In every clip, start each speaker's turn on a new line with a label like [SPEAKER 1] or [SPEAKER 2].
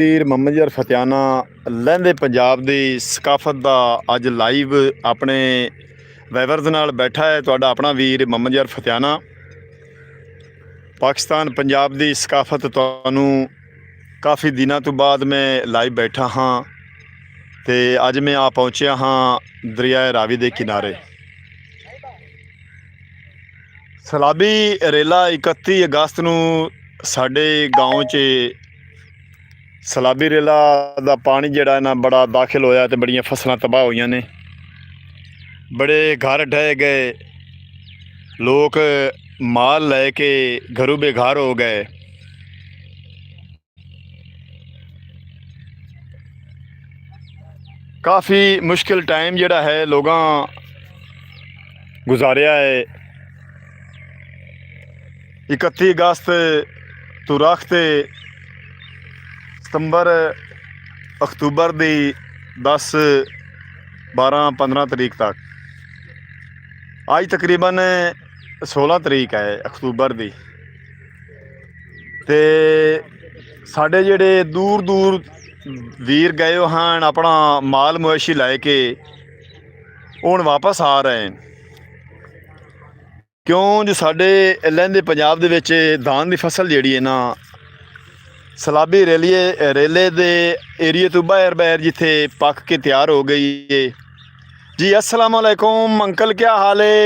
[SPEAKER 1] ਵੀਰ ਮੁਹੰਮਦ ਯਾਰ ਫਤਿਆਨਾ ਲਹਿੰਦੇ ਪੰਜਾਬ ਦੀ ਸਕਾਫਤ ਦਾ ਅੱਜ ਲਾਈਵ ਆਪਣੇ ਵਾਈਵਰਜ਼ ਨਾਲ ਬੈਠਾ ਹੈ। ਤੁਹਾਡਾ ਆਪਣਾ ਵੀਰ ਮੁਹੰਮਦ ਯਾਰ ਫਤਿਆਨਾ। ਪਾਕਿਸਤਾਨ ਪੰਜਾਬ ਦੀ ਸਕਾਫਤ ਤੁਹਾਨੂੰ ਕਾਫੀ ਦਿਨਾਂ ਤੋਂ ਬਾਅਦ ਮੈਂ ਲਾਈਵ ਬੈਠਾ ਹਾਂ ਤੇ ਅੱਜ ਮੈਂ ਆ ਪਹੁੰਚਿਆ ਹਾਂ ਦਰਿਆ ਰਾਵੀ ਦੇ ਕਿਨਾਰੇ। ਸਲਾਬੀ ਰੇਲਾ 31 ਅਗਸਤ ਨੂੰ ਸਾਡੇ गाँव 'ਚ सलाबी रेला का पानी जड़ा ना बड़ा दाखिल होया तो बड़ियां फसलां तबाह हुई ने, बड़े घर ढह गए, लोग माल लैके घरों बेघर हो गए। काफ़ी मुश्किल टाइम जड़ा है लोगां गुजारिया है। 31 अगस्त तो रखते सितंबर अक्तूबर की 10, 12, 15 तरीक तक, आज तकरीबन 16 तरीक है अक्तूबर की। ते साढ़े जेड़े दूर दूर वीर गए हैं अपना माल मवेशी लैके हुण वापस आ रहे हैं, क्यों जो साढ़े लहंदे पंजाब दे विच धान की फसल जिहड़ी है ना सलाबी रेले दे एरिए तो बाहर बाहर जिथे पक के तैयार हो गई है। जी अस्सलाम वालेकुम अंकल, क्या हाल है?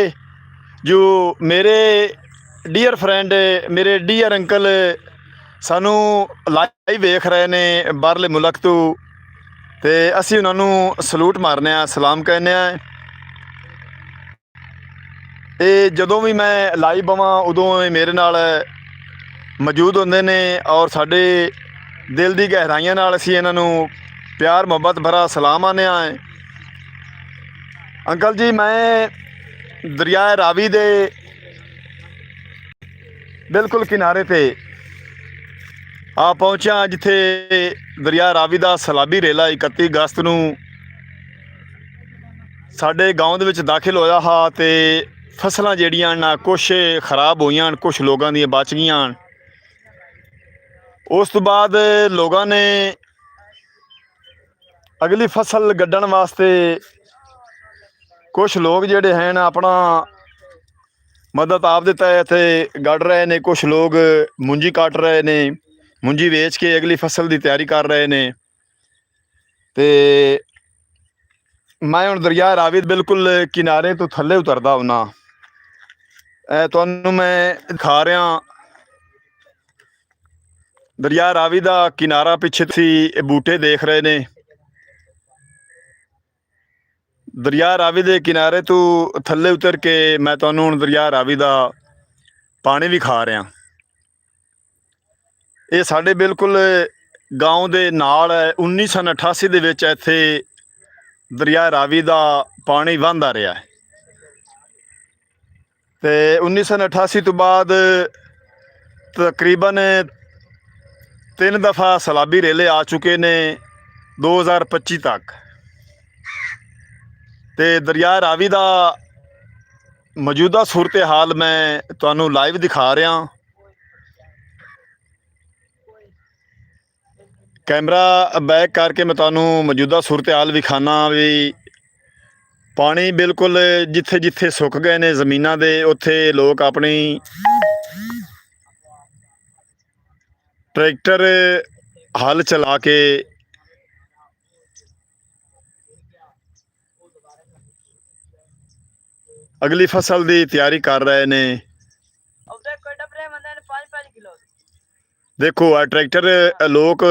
[SPEAKER 1] जो मेरे डियर फ्रेंड, मेरे डियर अंकल सानू लाइव वेख रहे ने बाहरले मुल्क तो, ते असी उन्होंने सलूट मारने, सलाम कहने। ये जदों भी मैं लाइव बवां उदों मेरे नाल मौजूद होंदे ने और साडे दिल की गहराइयां नाल असीं इन्हां नूं प्यार मुहब्बत भरा सलाम आने आए। अंकल जी, मैं दरिया रावी दे बिल्कुल किनारे पे आ पहुंचा जिथे दरिया रावी का सलाबी रेला 31 अगस्त नूं साडे गाँव दे विच दाखिल होया हा ते फसलां जिहड़ियां ना कुछ खराब होईयां, कुछ लोगों दी बच गईयां। उस तो बाद लोगों ने अगली फसल गड्ढण वास्ते कुछ लोग जिहड़े हैं अपना मदद आप दे तहत गढ़ रहे ने, कुछ लोग मुंजी कट रहे ने, मुंजी वेच के अगली फसल की तैयारी कर रहे ने। ते मैं हुण दरिया रावी बिल्कुल किनारे तो थल्ले उतरदा हुन्ना, तुहानूं मैं दिखा रहा दरिया रावी का किनारा। पिछे तुसीं बूटे देख रहे ने, दरिया रावी के किनारे तो थल्ले उतर के मैं तुहानूं हुण दरिया रावी का पानी भी खा रहा। ये साडे बिल्कुल गाँव के नाल है। 1988 दे विच इत्थे दरिया रावी का पानी वहंदा रहा है ते 1988 तो बाद तकरीबन 3 दफ़ा सलाबी रेले आ चुके ने 2025 तक। ते दरिया रावी का मौजूदा सूरत हाल मैं तुहानूं लाइव दिखा रहा। कैमरा बैक करके मैं तुहानूं मौजूदा सूरत हाल विखाना भी। पानी बिल्कुल जिथे जिथे सुक गए ने जमीनां दे, उत्थे लोग अपनी ट्रैक्टर हल चला के अगली फसल की तैयारी कर रहे ने। देखो आ ट्रैक्टर लोग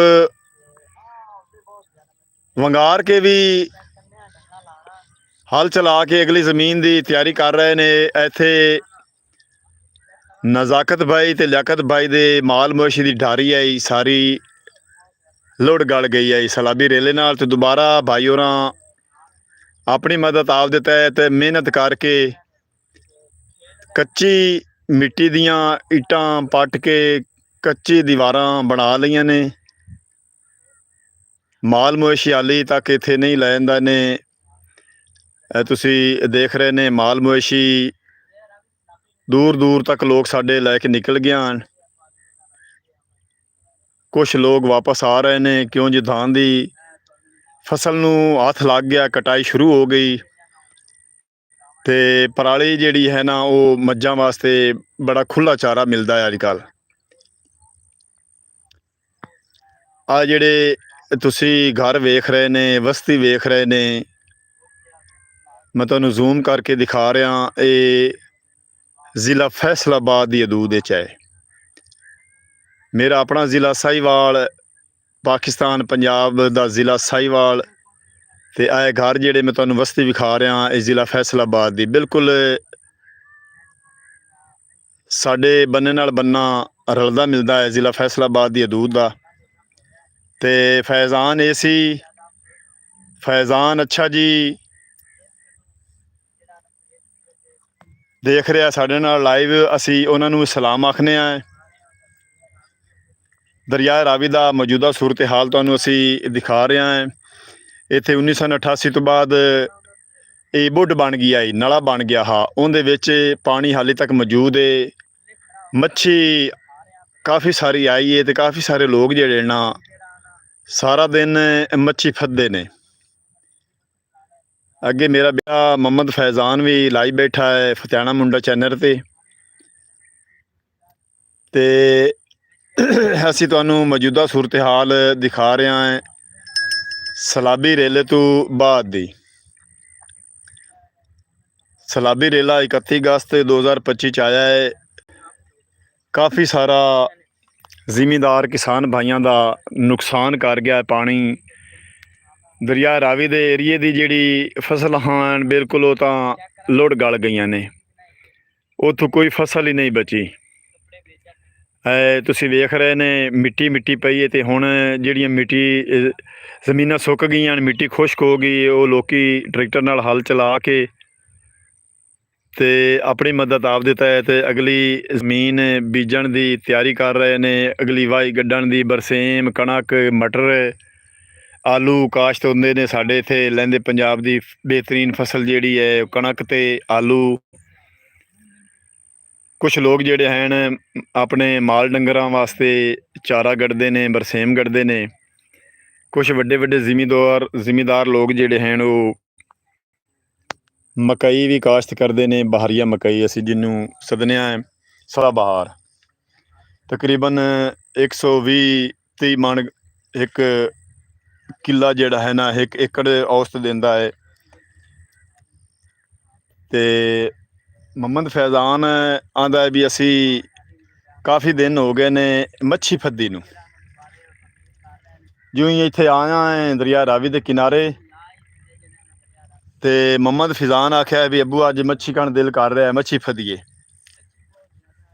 [SPEAKER 1] वंगार के भी हल चला के अगली जमीन की तैयारी कर रहे ने। इत्थे नज़ाकत भाई ते लियाकत भाई दे माल मवेशी की ढारी आई सारी लुढ़ गल गई है सलाबी रेले नाल। तो दोबारा भाई होर अपनी मदद आप दे तहत मेहनत करके कच्ची मिट्टी दियां इट्टां पट के कच्ची दीवारां बना लईयां ने। माल मवेशी हाली तक इत्थे नहीं लै जांदा ने। तुसी देख रहे ने माल मवेशी दूर दूर तक लोग साडे लैके निकल गए हैं। ਕੁਛ ਲੋਕ ਵਾਪਸ ਆ ਰਹੇ ਨੇ ਕਿਉਂ ਜੀ ਧਾਨ ਦੀ ਫਸਲ ਨੂੰ ਹੱਥ ਲੱਗ ਗਿਆ, ਕਟਾਈ ਸ਼ੁਰੂ ਹੋ ਗਈ। ਤੇ ਪਰਾਲੀ ਜਿਹੜੀ ਹੈ ਨਾ ਉਹ ਮੱਝਾਂ ਵਾਸਤੇ ਬੜਾ ਖੁੱਲ੍ਹਾ ਚਾਰਾ ਮਿਲਦਾ ਹੈ ਅੱਜ ਕੱਲ੍ਹ। ਆ ਜਿਹੜੇ ਤੁਸੀਂ ਘਰ ਵੇਖ ਰਹੇ ਨੇ, ਬਸਤੀ ਵੇਖ ਰਹੇ ਨੇ, ਮੈਂ ਤੁਹਾਨੂੰ ਜ਼ੂਮ ਕਰਕੇ ਦਿਖਾ ਰਿਹਾ, ਇਹ ਜ਼ਿਲ੍ਹਾ ਫੈਸਲਾਬਾਦ ਦੀ ਹਦੂਦ ਵਿੱਚ ਹੈ। ਮੇਰਾ ਆਪਣਾ ਜ਼ਿਲ੍ਹਾ ਸਾਹੀਵਾਲ, ਪਾਕਿਸਤਾਨ ਪੰਜਾਬ ਦਾ ਜ਼ਿਲ੍ਹਾ ਸਾਹੀਵਾਲ, ਤੇ ਇਹ ਘਰ ਜਿਹੜੇ ਮੈਂ ਤੁਹਾਨੂੰ ਬਸਤੀ ਵਿਖਾ ਰਿਹਾ ਇਹ ਜ਼ਿਲ੍ਹਾ ਫੈਸਲਾਬਾਦ ਦੀ ਬਿਲਕੁਲ ਸਾਡੇ ਬੰਨੇ ਨਾਲ ਬੰਨਾ ਰਲਦਾ ਮਿਲਦਾ ਹੈ, ਜ਼ਿਲ੍ਹਾ ਫੈਸਲਾਬਾਦ ਦੀ ਹਦੂਦ ਦਾ। ਤੇ ਫੈਜ਼ਾਨ ਏਸੀ, ਫੈਜ਼ਾਨ ਅੱਛਾ ਜੀ ਦੇਖ ਰਿਹਾ ਸਾਡੇ ਨਾਲ ਲਾਈਵ, ਅਸੀਂ ਉਹਨਾਂ ਨੂੰ ਸਲਾਮ ਆਖਦੇ ਹਾਂ। ਦਰਿਆ ਰਾਵੀ ਦਾ ਮੌਜੂਦਾ ਸੂਰਤ ਹਾਲ ਤੁਹਾਨੂੰ ਅਸੀਂ ਦਿਖਾ ਰਹੇ ਹਾਂ। ਇੱਥੇ 1988 ਤੋਂ ਬਾਅਦ ਇਹ ਬੁੱਢ ਬਣ ਗਈ ਆਈ, ਨਲਾ ਬਣ ਗਿਆ ਹਾਂ, ਉਹਦੇ ਵਿੱਚ ਪਾਣੀ ਹਾਲੇ ਤੱਕ ਮੌਜੂਦ ਹੈ। ਮੱਛੀ ਕਾਫੀ ਸਾਰੀ ਆਈ ਹੈ ਤੇ ਕਾਫੀ ਸਾਰੇ ਲੋਕ ਜਿਹੜੇ ਨਾ ਸਾਰਾ ਦਿਨ ਮੱਛੀ ਫੱਦੇ ਨੇ। ਅੱਗੇ ਮੇਰਾ ਬੇਟਾ ਮੁਹੰਮਦ ਫੈਜ਼ਾਨ ਵੀ ਲਾਈਵ ਬੈਠਾ ਹੈ ਫਤਿਆਣਾ ਮੁੰਡਾ ਚੈਨਲ ਤੇ ਅਸੀਂ ਤੁਹਾਨੂੰ ਮੌਜੂਦਾ ਸੂਰਤ ਹਾਲ ਦਿਖਾ ਰਹੇ ਹਾਂ ਸਲਾਬੀ ਰੇਲੇ ਤੋਂ ਬਾਅਦ ਦੀ। ਸਲਾਬੀ ਰੇਲਾ 31 ਅਗਸਤ 2025 ਚ ਆਇਆ ਹੈ। ਕਾਫੀ ਸਾਰਾ ਜ਼ਿਮੀਂਦਾਰ ਕਿਸਾਨ ਭਾਈਆਂ ਦਾ ਨੁਕਸਾਨ ਕਰ ਗਿਆ ਹੈ ਪਾਣੀ। ਦਰਿਆ ਰਾਵੀ ਦੇ ਏਰੀਏ ਦੀ ਜਿਹੜੀ ਫਸਲ ਹਨ ਬਿਲਕੁਲ ਉਹ ਤਾਂ ਲੁੜ ਗਲ ਗਈਆਂ ਨੇ, ਉੱਥੋਂ ਕੋਈ ਫਸਲ ਹੀ ਨਹੀਂ ਬਚੀ। ਤੁਸੀਂ ਵੇਖ ਰਹੇ ਨੇ ਮਿੱਟੀ ਮਿੱਟੀ ਪਈ ਹੈ, ਤੇ ਹੁਣ ਜਿਹੜੀਆਂ ਮਿੱਟੀ ਜ਼ਮੀਨਾਂ ਸੁੱਕ ਗਈਆਂ, ਮਿੱਟੀ ਖੁਸ਼ਕ ਹੋ ਗਈ, ਉਹ ਲੋਕੀ ਟਰੈਕਟਰ ਨਾਲ ਹਲ ਚਲਾ ਕੇ ਤੇ ਆਪਣੀ ਮਦਦ ਆਪ ਦੇ ਤਹਿਤ ਅਗਲੀ ਜ਼ਮੀਨ ਬੀਜਣ ਦੀ ਤਿਆਰੀ ਕਰ ਰਹੇ ਨੇ। ਅਗਲੀ ਵਾਹੀ ਗੱਡਣ ਦੀ, ਬਰਸੇਮ, ਕਣਕ, ਮਟਰ, ਆਲੂ ਕਾਸ਼ਤ ਹੁੰਦੇ ਨੇ। ਸਾਡੇ ਇੱਥੇ ਲਹਿੰਦੇ ਪੰਜਾਬ ਦੀ ਬਿਹਤਰੀਨ ਫਸਲ ਜਿਹੜੀ ਹੈ ਕਣਕ ਤੇ ਆਲੂ। ਕੁਛ ਲੋਕ ਜਿਹੜੇ ਹਨ ਆਪਣੇ ਮਾਲ ਡੰਗਰਾਂ ਵਾਸਤੇ ਚਾਰਾ ਗੱਡਦੇ ਨੇ, ਬਰਸੇਮ ਗੱਡਦੇ ਨੇ। ਕੁਛ ਵੱਡੇ ਵੱਡੇ ਜ਼ਿਮੀਂਦਾਰ ਲੋਕ ਜਿਹੜੇ ਹਨ ਉਹ ਮਕਈ ਵੀ ਕਾਸ਼ਤ ਕਰਦੇ ਨੇ, ਬਹਾਰੀਆ ਮਕਈ ਅਸੀਂ ਜਿਹਨੂੰ ਸਦਨੇ ਹਾਂ ਸਦਾ ਬਹਾਰ। ਤਕਰੀਬਨ 120-30 ਮਣ ਇੱਕ ਕਿੱਲਾ ਜਿਹੜਾ ਹੈ ਨਾ 1 ਏਕੜ ਔਸਤ ਦਿੰਦਾ ਹੈ। ਤੇ ਮੁਹੰਮਦ ਫੈਜ਼ਾਨ ਆਂਦਾ ਵੀ ਅਸੀਂ ਕਾਫੀ ਦਿਨ ਹੋ ਗਏ ਨੇ ਮੱਛੀ ਫੱਦੀ ਨੂੰ। ਜਿਉਂ ਹੀ ਇੱਥੇ ਆਇਆ ਹੈ ਦਰਿਆ ਰਾਵੀ ਦੇ ਕਿਨਾਰੇ, ਤੇ ਮੁਹੰਮਦ ਫੈਜ਼ਾਨ ਆਖਿਆ ਵੀ ਅੱਬੂ ਅੱਜ ਮੱਛੀ ਖਾਣ ਦਿਲ ਕਰ ਰਿਹਾ, ਮੱਛੀ ਫੱਦੀਏ।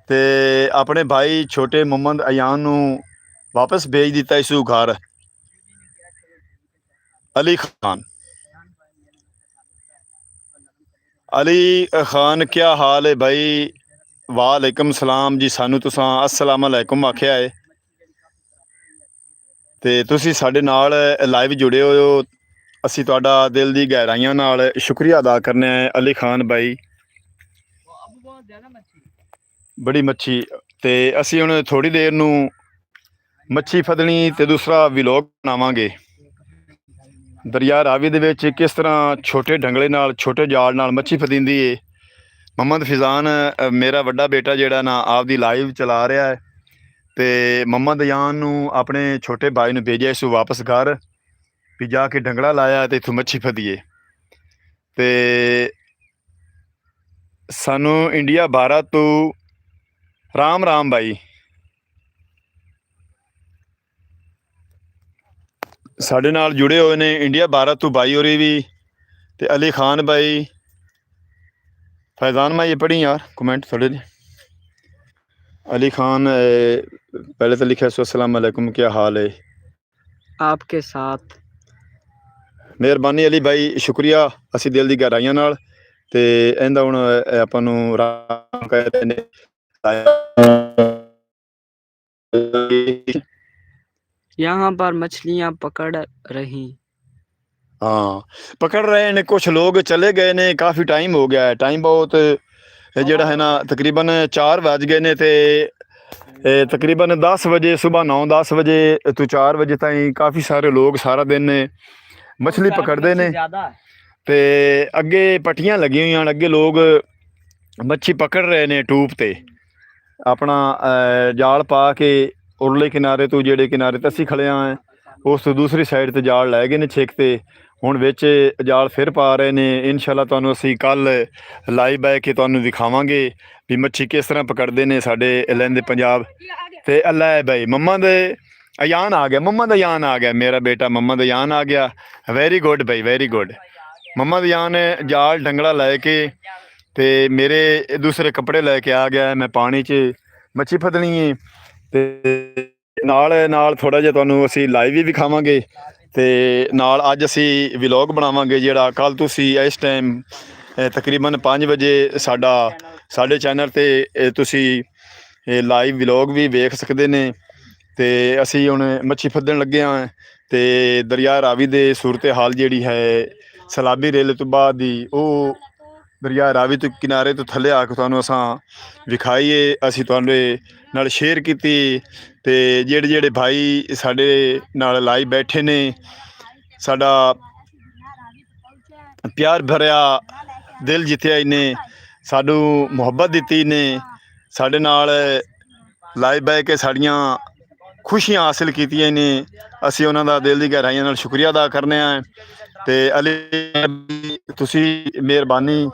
[SPEAKER 1] ਤੇ ਆਪਣੇ ਭਾਈ ਛੋਟੇ ਮੁਹੰਮਦ ਅਯਾਨ ਨੂੰ ਵਾਪਸ ਭੇਜ ਦਿੱਤਾ ਇਸ ਘਰ। ਅਲੀ ਖਾਨ, ਅਲੀ ਖਾਨ ਕਿਆ ਹਾਲ ਹੈ ਭਾਈ? ਵਾਲੇਕਮ ਸਲਾਮ ਜੀ। ਸਾਨੂੰ ਤੁਸਾਂ अस्सलाम वालेकुम ਆਖਿਆ ਹੈ ਤੇ ਤੁਸੀਂ ਸਾਡੇ ਨਾਲ ਲਾਈਵ ਜੁੜੇ ਹੋ। ਅਸੀਂ ਤੁਹਾਡਾ ਦਿਲ ਦੀ ਗਹਿਰਾਈਆਂ ਨਾਲ ਸ਼ੁਕਰੀਆ ਅਦਾ ਕਰਨਾ ਹੈ ਅਲੀ ਖਾਨ ਭਾਈ। ਬੜੀ ਮੱਛੀ, ਤੇ ਅਸੀਂ ਹੁਣ ਥੋੜ੍ਹੀ ਦੇਰ ਨੂੰ ਮੱਛੀ ਫੱਦਣੀ ਤੇ ਦੂਸਰਾ ਵਲੌਗ ਬਣਾਵਾਂਗੇ ਦਰਿਆ ਰਾਵੀ ਦੇ ਵਿੱਚ ਕਿਸ ਤਰ੍ਹਾਂ ਛੋਟੇ ਢੰਗਲੇ ਨਾਲ, ਛੋਟੇ ਜਾਲ ਨਾਲ ਮੱਛੀ ਫਦੀਂਦੀ ਏ। ਮੁਹੰਮਦ ਫੈਜ਼ਾਨ ਮੇਰਾ ਵੱਡਾ ਬੇਟਾ ਜਿਹੜਾ ਨਾ ਆਪਦੀ ਲਾਈਵ ਚਲਾ ਰਿਹਾ ਹੈ, ਤੇ ਮੁਹੰਮਦ ਅਯਾਨ ਨੂੰ ਆਪਣੇ ਛੋਟੇ ਭਾਈ ਨੂੰ ਭੇਜਿਆ ਇਸ ਵਾਪਸ ਘਰ ਵੀ ਜਾ ਕੇ ਢੰਗਲਾ ਲਾਇਆ ਤੇ ਇੱਥੋਂ ਮੱਛੀ ਫਦੀਏ। ਤੇ ਸਾਨੂੰ ਇੰਡੀਆ ਭਾਰਤ ਤੋਂ ਰਾਮ ਰਾਮ ਭਾਈ। ਸਾਡੇ ਨਾਲ ਜੁੜੇ ਹੋਏ ਨੇ ਇੰਡੀਆ ਭਾਰਤ ਤੋਂ ਭਾਈ ਹੋਰੀ ਵੀ, ਤੇ ਅਲੀ ਖਾਨ भाई। फैज़ान मैं ये पढ़ी यार कमेंट थोड़े ने। अली खान पहले तो लिखा अस्सलाम वालेकुम, क्या हाल है?
[SPEAKER 2] आपके साथ।
[SPEAKER 1] ਮਿਹਰਬਾਨੀ ਅਲੀ ਭਾਈ, ਸ਼ੁਕਰੀਆ। ਅਸੀਂ ਦਿਲ ਦੀ ਗਹਿਰਾਈਆਂ ਨਾਲ ਤੇ ਇਹਦਾ ਹੁਣ ਆਪਾਂ ਨੂੰ ਰਾਮ ਕਹਿੰਦੇ ਨੇ।
[SPEAKER 2] यहाँ पर मछलियाँ पकड़ रही।
[SPEAKER 1] हाँ पकड़ रहे ने कुछ लोग, चले गए ने काफ़ी टाइम हो गया है। टाइम बहुत ਜਿਹੜਾ ਹੈ ਨਾ ਤਕਰੀਬਨ 4 ਵੱਜ ਗਏ ਨੇ ਤੇ ਤਕਰੀਬਨ 10 ਵਜੇ ਸਵੇਰ 9-10 ਵਜੇ ਤੋਂ 4 ਵਜੇ ਤਾਈਂ ਕਾਫੀ ਸਾਰੇ ਲੋਕ ਸਾਰਾ ਦਿਨ ਮਛਲੀ ਪਕੜਦੇ ਨੇ ਤੇ ਅੱਗੇ ਪੱਟੀਆਂ ਲੱਗੀਆਂ ਹੋਈਆਂ ਹਨ। ਅੱਗੇ ਲੋਕ ਮੱਛੀ ਪਕੜ ਰਹੇ ਨੇ ਟੂਬ ਤੇ ਆਪਣਾ ਜਾਲ ਪਾ ਕੇ ਉਰਲੇ ਕਿਨਾਰੇ ਤੋਂ ਜਿਹੜੇ ਕਿਨਾਰੇ ਤੇ ਅਸੀਂ ਖੜੇ ਹਾਂ ਉਸ ਤੋਂ ਦੂਸਰੀ ਸਾਈਡ ਤੇ ਜਾਲ ਲੈ ਗਏ ਨੇ ਛਿੱਕ ਤੇ ਹੁਣ ਵਿੱਚ ਜਾਲ ਫਿਰ ਪਾ ਰਹੇ ਨੇ। ਇਨਸ਼ਾਅੱਲਾ ਤੁਹਾਨੂੰ ਅਸੀਂ ਕੱਲ ਲਾਈਵ ਬਹਿ ਕੇ ਤੁਹਾਨੂੰ ਦਿਖਾਵਾਂਗੇ ਵੀ ਮੱਛੀ ਕਿਸ ਤਰ੍ਹਾਂ ਪਕੜਦੇ ਨੇ ਸਾਡੇ ਲਹਿੰਦੇ ਪੰਜਾਬ ਤੇ। ਅੱਲਾ ਭਾਈ ਮੰਮਾ ਦੇ ਅਯਾਨ ਆ ਗਿਆ, ਮੰਮਾ ਦਾ ਅਯਾਨ ਆ ਗਿਆ, ਮੇਰਾ ਬੇਟਾ ਮੰਮਾ ਦਾ ਅਯਾਨ ਆ ਗਿਆ। ਵੈਰੀ ਗੁੱਡ ਭਾਈ, ਵੈਰੀ ਗੁੱਡ। ਮੰਮਾ ਦਾ ਅਯਾਨ ਜਾਲ ਡੰਗੜਾ ਲੈ ਕੇ ਤੇ ਮੇਰੇ ਦੂਸਰੇ ਕੱਪੜੇ ਲੈ ਕੇ ਆ ਗਿਆ। ਮੈਂ ਪਾਣੀ 'ਚ ਮੱਛੀ ਫੜਨੀ ਹੈ ਤੇ ਨਾਲ ਥੋੜ੍ਹਾ ਜਿਹਾ ਤੁਹਾਨੂੰ ਅਸੀਂ ਲਾਈਵ ਵੀ ਵਿਖਾਵਾਂਗੇ ਤੇ ਨਾਲ ਅੱਜ ਅਸੀਂ ਵਲੌਗ ਬਣਾਵਾਂਗੇ ਜਿਹੜਾ ਕੱਲ ਤੁਸੀਂ ਇਸ ਟਾਈਮ ਤਕਰੀਬਨ 5 ਵਜੇ ਸਾਡੇ ਚੈਨਲ ਤੇ ਤੁਸੀਂ ਲਾਈਵ ਵਲੌਗ ਵੀ ਵੇਖ ਸਕਦੇ ਨੇ। ਤੇ ਅਸੀਂ ਹੁਣ ਮੱਛੀ ਫੱਦਣ ਲੱਗੇ ਹਾਂ ਤੇ ਦਰਿਆ ਰਾਵੀ ਦੇ ਸੂਰਤ ਹਾਲ ਜਿਹੜੀ ਹੈ ਸਲਾਬੀ ਰੇਲੇ ਤੋਂ ਬਾਅਦ ਦੀ ਉਹ ਦਰਿਆ ਰਾਵੀ ਤੋਂ ਕਿਨਾਰੇ ਤੋਂ ਥੱਲੇ ਆ ਕੇ ਤੁਹਾਨੂੰ ਅਸਾਂ ਵਿਖਾਈਏ, ਅਸੀਂ ਤੁਹਾਡੇ ਨਾਲ ਸ਼ੇਅਰ ਕੀਤੀ ਤੇ ਜਿਹੜੇ ਭਾਈ ਸਾਡੇ ਨਾਲ ਲਾਈਵ ਬੈਠੇ ਨੇ ਸਾਡਾ ਪਿਆਰ ਭਰਿਆ ਦਿਲ ਜਿੱਤਿਆ ਇਹਨੇ, ਸਾਨੂੰ ਮੁਹੱਬਤ ਦਿੱਤੀ ਨੇ, ਸਾਡੇ ਨਾਲ ਲਾਈਵ ਬਹਿ ਕੇ ਸਾਡੀਆਂ ਖੁਸ਼ੀਆਂ ਹਾਸਿਲ ਕੀਤੀਆਂ ਨੇ। ਅਸੀਂ ਉਹਨਾਂ ਦਾ ਦਿਲ ਦੀ ਗਹਿਰਾਈਆਂ ਨਾਲ ਸ਼ੁਕਰੀਆ ਅਦਾ ਕਰਨੇ ਆ ਤੇ ਅਲੀ ਤੁਸੀਂ ਮਿਹਰਬਾਨੀ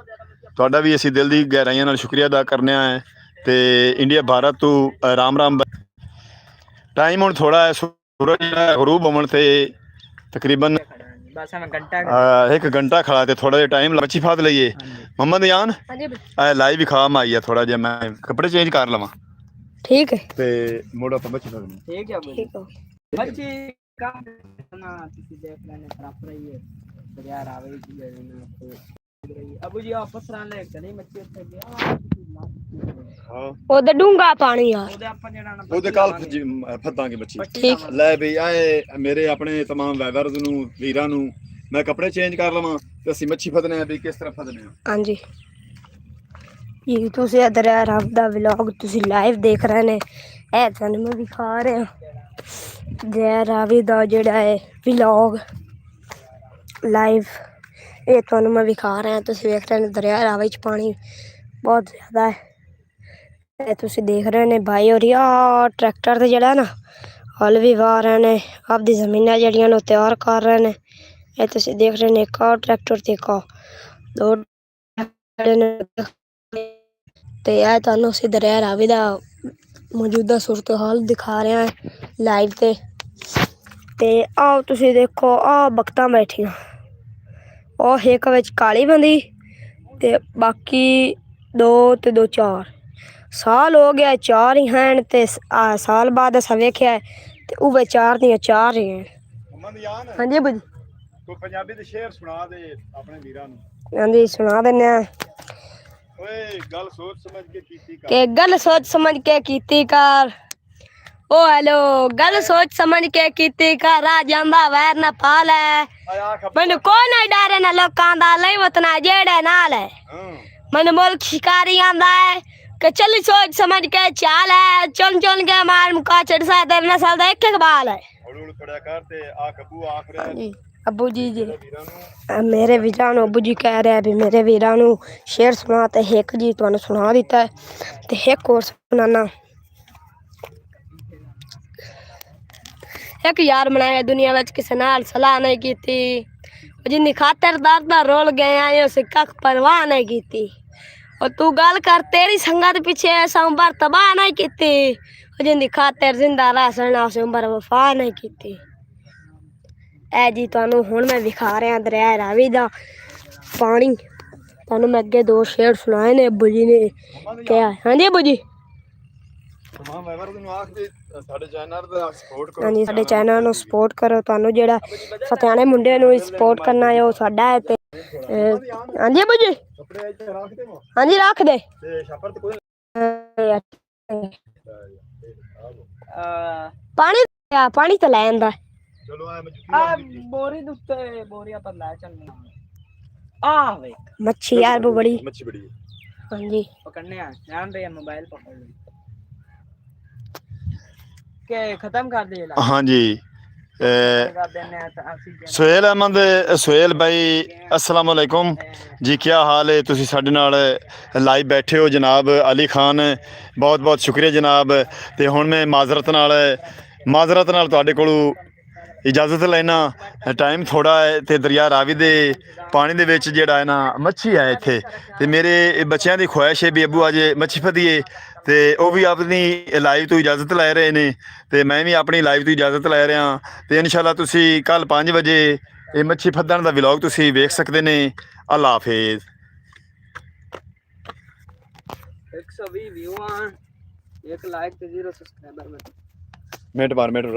[SPEAKER 1] ਤੁਹਾਡਾ ਵੀ ਅਸੀਂ ਦਿਲ ਦੀ ਗਹਿਰਾਈਆਂ ਨਾਲ ਸ਼ੁਕਰੀਆ ਅਦਾ ਕਰਨੇ ਆ ਤੇ ਇੰਡੀਆ ਭਾਰਤ ਤੋਂ ਰਾਮ ਟਾਈਮ ਹੁਣ ਥੋੜਾ ਸੂਰਜ ਗਰੂਬ ਹੋਣ ਤੇ ਤਕਰੀਬਨ एक घंटा खड़ा थे थोड़ा जिहा टाइम मच्छी फाद लईए। मोहम्मद यान लाइव भी खा आई है थोड़ा जिहा मैं कपड़े चेंज कर लवां
[SPEAKER 3] ठीक है
[SPEAKER 1] ते मुड़ आपां मच्छी फादनी
[SPEAKER 2] ठीक है मच्छी का ना किसी देख लेने बराबर ही है दरिया रावी की ना अबू जी आप पसरा ले कनी मच्छी उत्ते गया हां
[SPEAKER 3] ओदे डूंगा पानी यार
[SPEAKER 2] ओदे ਆਪਾਂ ਜਿਹੜਾ ਨਾ
[SPEAKER 1] ਉਹਦੇ ਕੱਲ ਫੱਦਾਂਗੇ ਮੱਛੀ
[SPEAKER 3] ठीक
[SPEAKER 1] ਲੈ ਬਈ ਆਏ ਮੇਰੇ ਆਪਣੇ तमाम ਵਾਈਵਰਸ ਨੂੰ ਵੀਰਾਂ ਨੂੰ ਮੈਂ ਕੱਪੜੇ ਚੇਂਜ ਕਰ ਲਵਾਂ ਤੇ ਅਸੀਂ ਮੱਛੀ ਫੱਦਨੇ ਆ ਵੀ ਕਿਸ ਤਰ੍ਹਾਂ ਫੱਦਨੇ ਆ।
[SPEAKER 3] ਹਾਂਜੀ ਇਹ ਤੁਸੀਂ ਦਰਿਆ ਰਾਵੀ ਦਾ ਵਲੌਗ ਤੁਸੀਂ ਲਾਈਵ ਦੇਖ ਰਹੇ ਨੇ, ਇਹ ਤੁਹਾਨੂੰ ਮੈਂ ਵਿਖਾ ਰਿਹਾ ਦਰਿਆ ਰਾਵੀ ਦਾ ਜਿਹੜਾ ਹੈ ਵਲੌਗ ਲਾਈਵ, ਇਹ ਤੁਹਾਨੂੰ ਮੈਂ ਵਿਖਾ ਰਿਹਾ। ਤੁਸੀਂ ਵੇਖ ਰਹੇ ਨੇ ਦਰਿਆ ਰਾਵੀ 'ਚ ਪਾਣੀ ਬਹੁਤ ਜ਼ਿਆਦਾ ਹੈ। ਇਹ ਤੁਸੀਂ ਦੇਖ ਰਹੇ ਨੇ ਭਾਈ ਔਰ ਯਾ ਟਰੈਕਟਰ ਤੇ ਜਿਹੜਾ ਨਾ ਹਲ ਵੀ ਵਾਹ ਰਹੇ ਨੇ, ਆਪਦੀ ਜ਼ਮੀਨਾਂ ਜਿਹੜੀਆਂ ਨੂੰ ਤਿਆਰ ਕਰ ਰਹੇ ਨੇ। ਇਹ ਤੁਸੀਂ ਦੇਖ ਰਹੇ ਨੇ ਇੱਕ ਟਰੈਕਟਰ ਤੇ ਇੱਕ ਦੋ ਤੇ ਇਹ ਤੁਹਾਨੂੰ ਅਸੀਂ ਦਰਿਆ ਰਾਵੀ ਦਾ ਮੌਜੂਦਾ ਸੂਰਤ ਹਾਲ ਦਿਖਾ ਰਹੇ ਹਾਂ ਲਾਈਵ ਤੇ ਆਓ ਤੁਸੀਂ ਦੇਖੋ ਆਹ ਬਖਤਾਂ ਬੈਠੀਆਂ, ਉਹ ਇੱਕ ਵਿੱਚ ਕਾਲੀ ਬੰਦੀ ਤੇ ਬਾਕੀ ਦੋ ਤੇ ਦੋ ਚਾਰ ਸਾਲ ਹੋ ਗਿਆ ਚਾਰ ਹੀ ਹਨ ਤੇ ਸਾਲ ਬਾਅਦ ਅਸਾਂ ਵੇਖਿਆ ਤੇ ਉਹ ਚਾਰ ਦੀਆਂ ਚਾਰ ਹੀ ਹਨ। ਹਾਂਜੀ ਬਾਜੀ
[SPEAKER 1] ਕੋਈ ਪੰਜਾਬੀ ਦੇ ਸ਼ੇਰ ਸੁਣਾ ਦੇ ਆਪਣੇ ਵੀਰਾਂ ਨੂੰ।
[SPEAKER 3] ਹਾਂਜੀ ਸੁਣਾ ਦਿੰਦੇ ਆ।
[SPEAKER 1] ਓਏ ਗੱਲ ਸੋਚ ਸਮਝ ਕੇ ਕੀਤੀ ਕਰ
[SPEAKER 3] ਕਿ ਗੱਲ ਸੋਚ ਸਮਝ ਕੇ ਕੀਤੀ ਕਰ, ਓ ਹੈਲੋ ਗੱਲ ਸੋਚ ਸਮਝ ਕੇ ਕੀਤੀ ਕਰ, ਆ ਜਾਂਦਾ ਵੈਰ ਨਾ ਪਾ ਲੈ ਮੈਨੂੰ ਕੋਈ ਨਾ ਡਰੇ ਨਾ ਲੋਕਾਂ ਦਾ ਲਈ ਵਤਨਾ ਜਿਹੜੇ ਨਾਲ ਹੈ ਮੈਨੂੰ ਮੁਲਕ ਸ਼ਿਕਾਰੀ ਆਂਦਾ ਹੈ ਕਿ ਚੱਲੀ ਸੋਚ ਸਮਝ ਕੇ ਚਾਲ ਹੈ ਚੁਣ ਕੇ ਮਾਰ ਮੁਕਾ ਚੜ ਸਕਦੇ ਨਸਲ ਦਾ ਇੱਕ ਬਾਲ ਹੈ।
[SPEAKER 1] ਹੌਲੀ ਖੜਿਆ ਕਰ ਤੇ ਆ ਕਬੂ ਆਖ ਰਿਹਾ
[SPEAKER 3] अबू जी मेरे वीरां नूं अबू जी कह रहे भी मेरे वीरां नूं शेर सुना ते एक जी तुहानूं सुना दिता है ते एक होर सुनाना। एक यार बनाया दुनिया विच किसे नाल सलाह नहीं कीती, जिन्नी खातर दर्द रोल गए आए उस कख परवाह नहीं कीती। और तू गल कर तेरी संगत पीछे ऐसा उम्र तबाह नहीं कीती, जिन्नी खातर जिंदा रह सकना उस उम्र वफा नहीं कीती। ਇਹ ਜੀ ਤੁਹਾਨੂੰ ਹੁਣ ਮੈਂ ਵਿਖਾ ਰਿਹਾ ਦਰਿਆ ਰਾਵੀ ਦਾ ਪਾਣੀ। ਤੁਹਾਨੂੰ ਮੈਂ ਅੱਗੇ ਦੋ ਸ਼ੇਰ ਸੁਣਾਏ ਨੇ ਅੱਬੂ ਜੀ ਨੇ ਕਿਹਾ। ਹਾਂਜੀ ਅੱਬੂ ਜੀ
[SPEAKER 1] ਸਾਡੇ ਚੈਨਲ ਦਾ ਸਪੋਰਟ ਕਰੋ।
[SPEAKER 3] ਹਾਂਜੀ ਸਾਡੇ ਚੈਨਲ ਨੂੰ ਸਪੋਰਟ ਕਰੋ। ਤੁਹਾਨੂੰ ਜਿਹੜਾ ਫਤਿਆਣੇ ਮੁੰਡੇ ਨੂੰ ਸਪੋਰਟ ਕਰਨਾ ਹੈ ਉਹ ਸਾਡਾ ਹੈ ਤੇ ਹਾਂਜੀ ਅੱਬੂ ਜੀ ਹਾਂਜੀ ਰੱਖ ਦੇ ਪਾਣੀ ਤਾਂ ਲੈ ਆਂਦਾ
[SPEAKER 1] ਚਲੋ
[SPEAKER 2] ਆ ਬੋਰੀ ਦੇ ਉੱਤੇ ਬੋਰੀ ਆਪਾਂ ਲੈ ਚੱਲਨੇ ਆ ਵੇ
[SPEAKER 3] ਮੱਛੀ ਯਾਰ ਬੜੀ
[SPEAKER 1] ਮੱਛੀ ਬੜੀ
[SPEAKER 3] ਹਾਂਜੀ
[SPEAKER 2] ਪਕੜਨੇ ਆ ਧਿਆਨ ਦੇ ਮੋਬਾਈਲ ਪਕੜ ਲੈ ਕਿ ਖਤਮ ਕਰ ਦੇ ਲਾ
[SPEAKER 1] ਹਾਂਜੀ
[SPEAKER 2] ਕਰ देने हैं तो ਅਸੀਂ
[SPEAKER 1] ਸੁਹੇਲ ਅਹਿਮਦ ਸੁਹੇਲ ਭਾਈ ਅਸਲਾਮ ਵਾਲੇਕੁਮ ਜੀ, ਕੀ ਹਾਲ ਹੈ? ਤੁਸੀਂ ਸਾਡੇ ਨਾਲ ਲਾਈਵ ਬੈਠੇ ਹੋ ਜਨਾਬ ਅਲੀ ਖਾਨ, ਬਹੁਤ ਬਹੁਤ ਸ਼ੁਕਰੀਆ ਜਨਾਬ। ਤੇ ਹੁਣ ਮੈਂ ਮਾਜ਼ਰਤ ਨਾਲ ਤੁਹਾਡੇ ਕੋਲੋਂ ਇਜਾਜ਼ਤ ਲੈਣਾ। ਟਾਈਮ ਥੋੜਾ ਹੈ ਤੇ ਦਰਿਆ ਰਾਵੀ ਦੇ ਪਾਣੀ ਦੇ ਵਿੱਚ ਜਿਹੜਾ ਹੈ ਨਾ ਮੱਛੀ ਹੈ ਇੱਥੇ, ਤੇ ਮੇਰੇ ਬੱਚਿਆਂ ਦੀ ਖੁਆਇਸ਼ ਹੈ ਵੀ ਅੱਬੂ ਅੱਜ ਮੱਛੀ ਫਦੀਏ, ਤੇ ਉਹ ਵੀ ਆਪਣੀ ਲਾਈਵ ਤੋਂ ਇਜਾਜ਼ਤ ਲੈ ਰਹੇ ਨੇ ਤੇ ਮੈਂ ਵੀ ਆਪਣੀ ਲਾਈਵ ਤੋਂ ਇਜਾਜ਼ਤ ਲੈ ਰਿਹਾ। ਤੇ ਇਨਸ਼ਾਅੱਲਾ ਤੁਸੀਂ ਕੱਲ 5 ਵਜੇ ਇਹ ਮੱਛੀ ਫੱਦਣ ਦਾ ਵਲੌਗ ਤੁਸੀਂ ਵੇਖ ਸਕਦੇ ਨੇ। ਅੱਲਾ ਹਾਫਿਜ਼।
[SPEAKER 2] 120 ਵਿਊ ਆਣ 1 ਲਾਈਕ ਤੇ 0 ਸਬਸਕ੍ਰਾਈਬਰ
[SPEAKER 1] ਮਿੰਟ